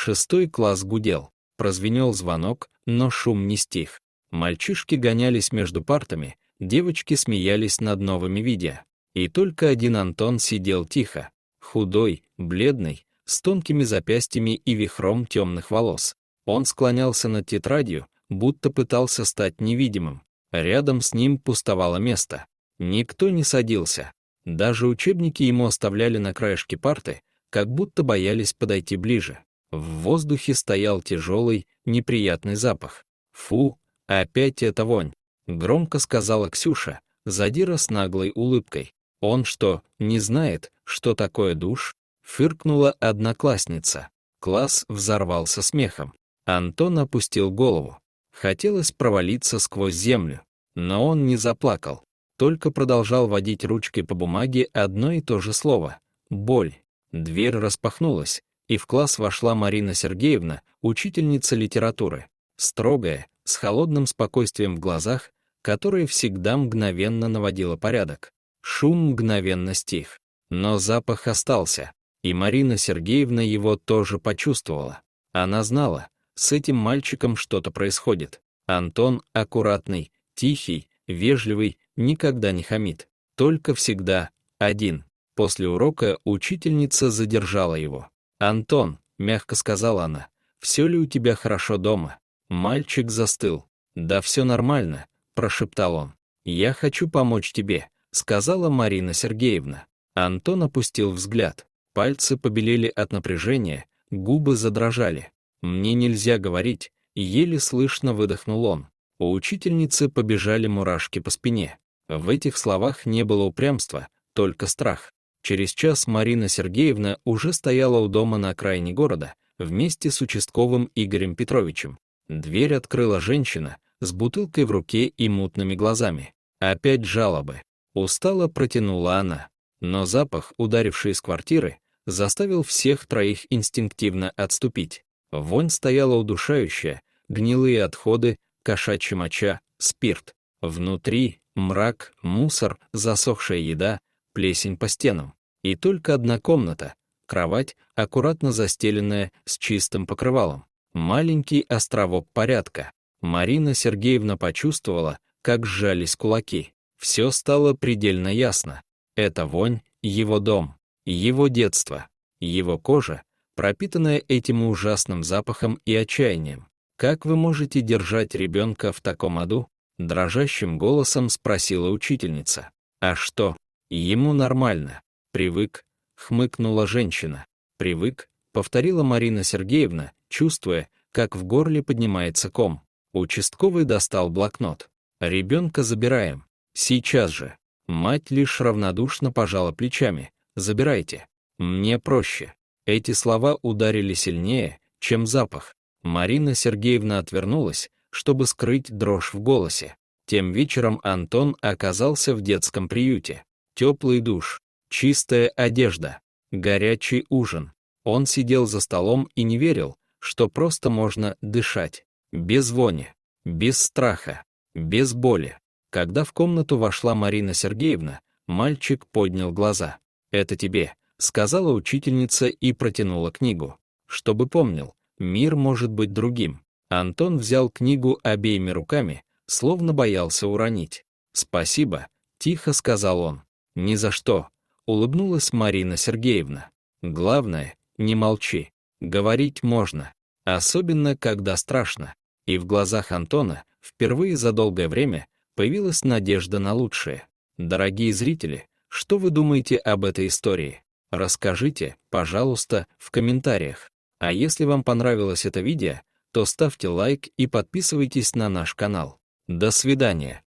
6 класс гудел. Прозвенел звонок, но шум не стих. Мальчишки гонялись между партами, девочки смеялись над новыми видео. И только один Антон сидел тихо, худой, бледный, с тонкими запястьями и вихром темных волос. Он склонялся над тетрадью, будто пытался стать невидимым. Рядом с ним пустовало место. Никто не садился. Даже учебники ему оставляли на краешке парты, как будто боялись подойти ближе. В воздухе стоял тяжелый, неприятный запах. «Фу, опять эта вонь!» — громко сказала Ксюша, задира с наглой улыбкой. «Он что, не знает, что такое душ?» — фыркнула одноклассница. Класс взорвался смехом. Антон опустил голову. Хотелось провалиться сквозь землю. Но он не заплакал, только продолжал водить ручкой по бумаге одно и то же слово — боль. Дверь распахнулась, и в класс вошла Марина Сергеевна, учительница литературы, строгая, с холодным спокойствием в глазах, которая всегда мгновенно наводила порядок. Шум мгновенно стих, но запах остался, и Марина Сергеевна его тоже почувствовала. Она знала, с этим мальчиком что-то происходит. Антон аккуратный, тихий, вежливый, никогда не хамит, только всегда один. После урока учительница задержала его. «Антон», — мягко сказала она, — «все ли у тебя хорошо дома?» Мальчик застыл. «Да все нормально», — прошептал он. «Я хочу помочь тебе», — сказала Марина Сергеевна. Антон опустил взгляд. Пальцы побелели от напряжения, губы задрожали. «Мне нельзя говорить», — еле слышно выдохнул он. У учительницы побежали мурашки по спине. В этих словах не было упрямства, только страх. Через час Марина Сергеевна уже стояла у дома на окраине города, вместе с участковым Игорем Петровичем. Дверь открыла женщина с бутылкой в руке и мутными глазами. Опять жалобы. Устало протянула она. Но запах, ударивший из квартиры, заставил всех троих инстинктивно отступить. Вонь стояла удушающая, гнилые отходы, кошачья моча, спирт. Внутри мрак, мусор, засохшая еда, плесень по стенам. И только одна комната, кровать, аккуратно застеленная с чистым покрывалом. Маленький островок порядка. Марина Сергеевна почувствовала, как сжались кулаки. Все стало предельно ясно. Это вонь, его дом, его детство, его кожа, пропитанная этим ужасным запахом и отчаянием. «Как вы можете держать ребенка в таком аду?» — дрожащим голосом спросила учительница. «А что? Ему нормально. Привык», — хмыкнула женщина. «Привык», — повторила Марина Сергеевна, чувствуя, как в горле поднимается ком. Участковый достал блокнот. «Ребенка забираем. Сейчас же». Мать лишь равнодушно пожала плечами. «Забирайте. Мне проще». Эти слова ударили сильнее, чем запах. Марина Сергеевна отвернулась, чтобы скрыть дрожь в голосе. Тем вечером Антон оказался в детском приюте. Теплый душ, чистая одежда, горячий ужин. Он сидел за столом и не верил, что просто можно дышать. Без вони, без страха, без боли. Когда в комнату вошла Марина Сергеевна, мальчик поднял глаза. «Это тебе», — сказала учительница и протянула книгу. «Чтобы помнил, мир может быть другим». Антон взял книгу обеими руками, словно боялся уронить. «Спасибо», — тихо сказал он. «Ни за что», — улыбнулась Марина Сергеевна. «Главное, не молчи. Говорить можно, особенно когда страшно». И в глазах Антона впервые за долгое время появилась надежда на лучшее. Дорогие зрители, что вы думаете об этой истории? Расскажите, пожалуйста, в комментариях. А если вам понравилось это видео, то ставьте лайк и подписывайтесь на наш канал. До свидания.